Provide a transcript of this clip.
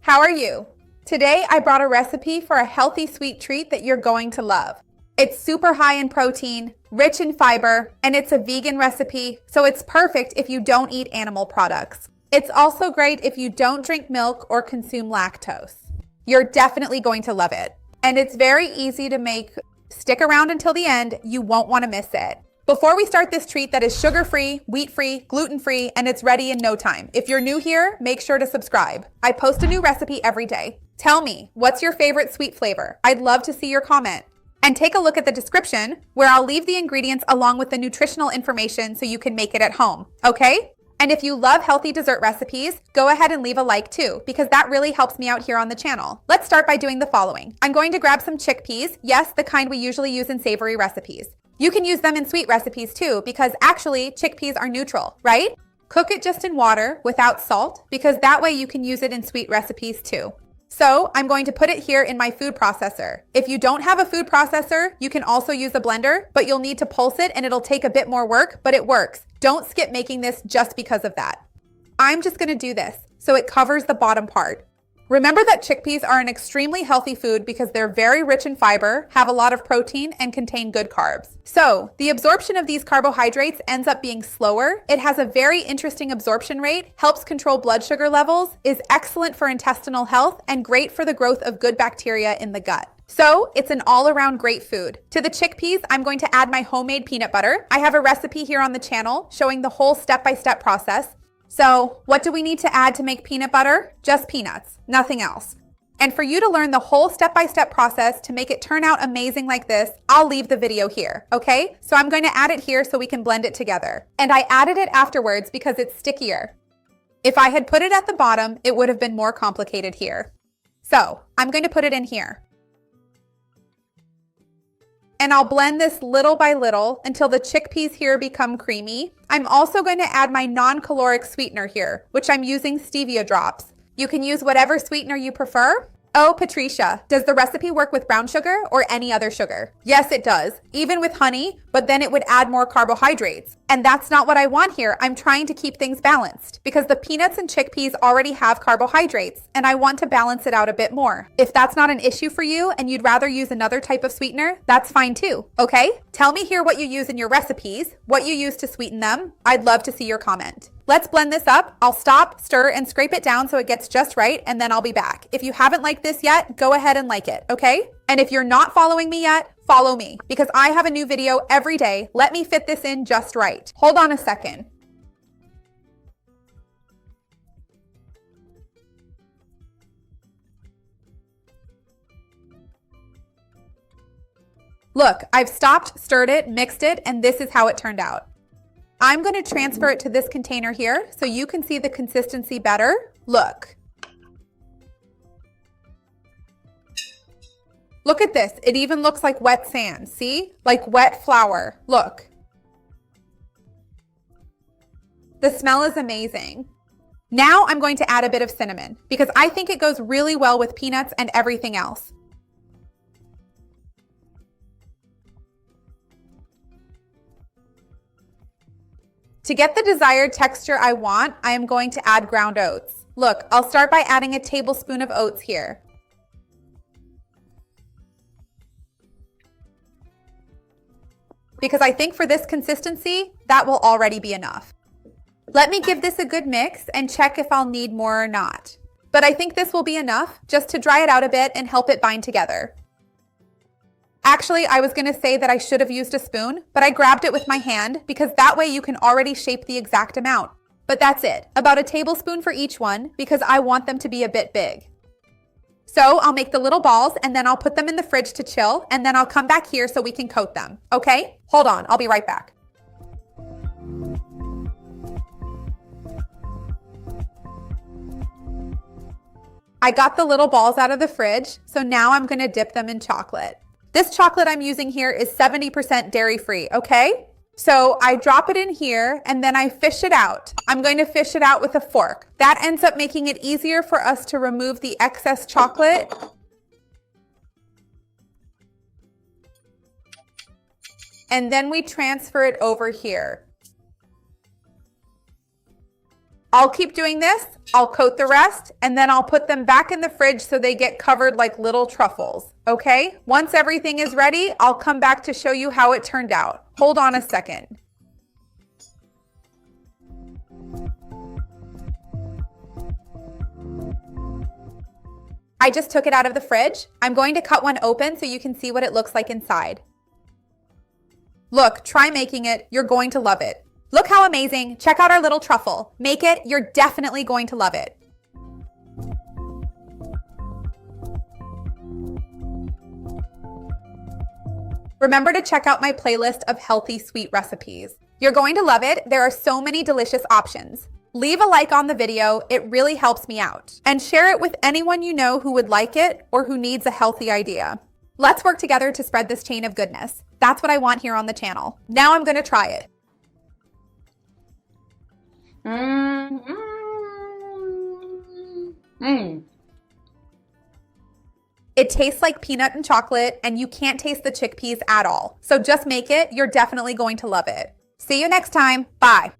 How are you? Today I brought a recipe for a healthy sweet treat that you're going to love. It's super high in protein, rich in fiber, and it's a vegan recipe, so it's perfect if you don't eat animal products. It's also great if you don't drink milk or consume lactose. You're definitely going to love it. And it's very easy to make. Stick around until the end, you won't want to miss it. Before we start this treat that is sugar-free, wheat-free, gluten-free, and it's ready in no time. If you're new here, make sure to subscribe. I post a new recipe every day. Tell me, what's your favorite sweet flavor? I'd love to see your comment. And take a look at the description where I'll leave the ingredients along with the nutritional information so you can make it at home, okay? And if you love healthy dessert recipes, go ahead and leave a like too, because that really helps me out here on the channel. Let's start by doing the following. I'm going to grab some chickpeas, yes, the kind we usually use in savory recipes. You can use them in sweet recipes too, because actually chickpeas are neutral, right? Cook it just in water without salt, because that way you can use it in sweet recipes too. So I'm going to put it here in my food processor. If you don't have a food processor, you can also use a blender, but you'll need to pulse it and it'll take a bit more work, but it works. Don't skip making this just because of that. I'm just going to do this so it covers the bottom part. Remember that chickpeas are an extremely healthy food because they're very rich in fiber, have a lot of protein, and contain good carbs. So the absorption of these carbohydrates ends up being slower. It has a very interesting absorption rate, helps control blood sugar levels, is excellent for intestinal health, and great for the growth of good bacteria in the gut. So it's an all-around great food. To the chickpeas, I'm going to add my homemade peanut butter. I have a recipe here on the channel showing the whole step-by-step process. So what do we need to add to make peanut butter? Just peanuts, nothing else. And for you to learn the whole step-by-step process to make it turn out amazing like this, I'll leave the video here, okay? So I'm going to add it here so we can blend it together. And I added it afterwards because it's stickier. If I had put it at the bottom, it would have been more complicated here. So I'm going to put it in here. And I'll blend this little by little until the chickpeas here become creamy. I'm also going to add my non-caloric sweetener here, which I'm using stevia drops. You can use whatever sweetener you prefer. Oh, Patricia, does the recipe work with brown sugar or any other sugar? Yes, it does, even with honey, but then it would add more carbohydrates. And that's not what I want here. I'm trying to keep things balanced because the peanuts and chickpeas already have carbohydrates, and I want to balance it out a bit more. If that's not an issue for you and you'd rather use another type of sweetener, that's fine too, okay? Tell me here what you use in your recipes, what you use to sweeten them. I'd love to see your comment. Let's blend this up. I'll stop, stir, and scrape it down so it gets just right, and then I'll be back. If you haven't liked this yet, go ahead and like it, okay? And if you're not following me yet, follow me, because I have a new video every day. Let me fit this in just right. Hold on a second. Look, I've stopped, stirred it, mixed it, and this is how it turned out. I'm going to transfer it to this container here so you can see the consistency better. Look. Look at this. It even looks like wet sand. See? Like wet flour. Look. The smell is amazing. Now I'm going to add a bit of cinnamon because I think it goes really well with peanuts and everything else. To get the desired texture I want, I am going to add ground oats. Look, I'll start by adding a tablespoon of oats here. Because I think for this consistency, that will already be enough. Let me give this a good mix and check if I'll need more or not. But I think this will be enough just to dry it out a bit and help it bind together. Actually, I was going to say that I should have used a spoon, but I grabbed it with my hand because that way you can already shape the exact amount. But that's it, about a tablespoon for each one because I want them to be a bit big. So I'll make the little balls and then I'll put them in the fridge to chill and then I'll come back here so we can coat them, okay? Hold on, I'll be right back. I got the little balls out of the fridge, so now I'm going to dip them in chocolate. This chocolate I'm using here is 70% dairy-free, okay? So I drop it in here and then I fish it out. I'm going to fish it out with a fork. That ends up making it easier for us to remove the excess chocolate. And then we transfer it over here. I'll keep doing this. I'll coat the rest, and then I'll put them back in the fridge so they get covered like little truffles, okay? Once everything is ready, I'll come back to show you how it turned out. Hold on a second. I just took it out of the fridge. I'm going to cut one open so you can see what it looks like inside. Look, try making it. You're going to love it. Look how amazing. Check out our little truffle. Make it. You're definitely going to love it. Remember to check out my playlist of healthy sweet recipes. You're going to love it. There are so many delicious options. Leave a like on the video. It really helps me out. And share it with anyone you know who would like it or who needs a healthy idea. Let's work together to spread this chain of goodness. That's what I want here on the channel. Now I'm going to try it. It tastes like peanut and chocolate, and you can't taste the chickpeas at all. So just make it. You're definitely going to love it. See you next time. Bye.